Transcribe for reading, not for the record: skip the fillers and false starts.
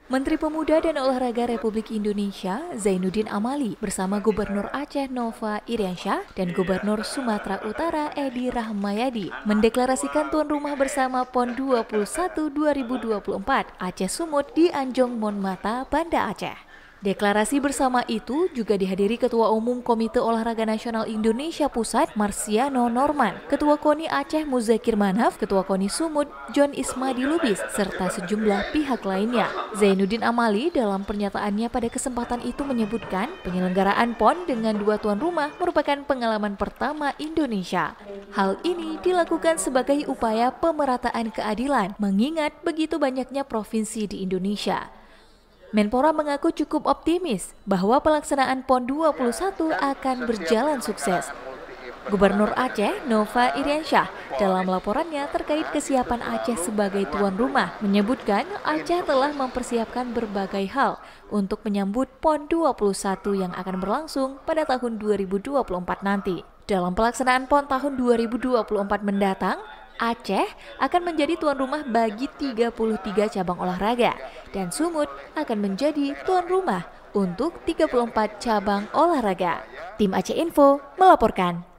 Menteri Pemuda dan Olahraga Republik Indonesia, Zainuddin Amali, bersama Gubernur Aceh Nova Iriansyah dan Gubernur Sumatera Utara Edi Rahmayadi, mendeklarasikan tuan rumah bersama PON 21 2024 Aceh Sumut di Anjong Monmata, Banda Aceh. Deklarasi bersama itu juga dihadiri Ketua Umum Komite Olahraga Nasional Indonesia Pusat Marsiano Norman, Ketua KONI Aceh Muzakir Manaf, Ketua KONI Sumut John Ismadi Lubis, serta sejumlah pihak lainnya. Zainuddin Amali dalam pernyataannya pada kesempatan itu menyebutkan penyelenggaraan PON dengan 2 tuan rumah merupakan pengalaman pertama Indonesia. Hal ini dilakukan sebagai upaya pemerataan keadilan, mengingat begitu banyaknya provinsi di Indonesia. Menpora mengaku cukup optimis bahwa pelaksanaan PON 21 akan berjalan sukses. Gubernur Aceh Nova Iriansyah dalam laporannya terkait kesiapan Aceh sebagai tuan rumah menyebutkan Aceh telah mempersiapkan berbagai hal untuk menyambut PON 21 yang akan berlangsung pada tahun 2024 nanti. Dalam pelaksanaan PON tahun 2024 mendatang, Aceh akan menjadi tuan rumah bagi 33 cabang olahraga dan Sumut akan menjadi tuan rumah untuk 34 cabang olahraga. Tim Aceh Info melaporkan.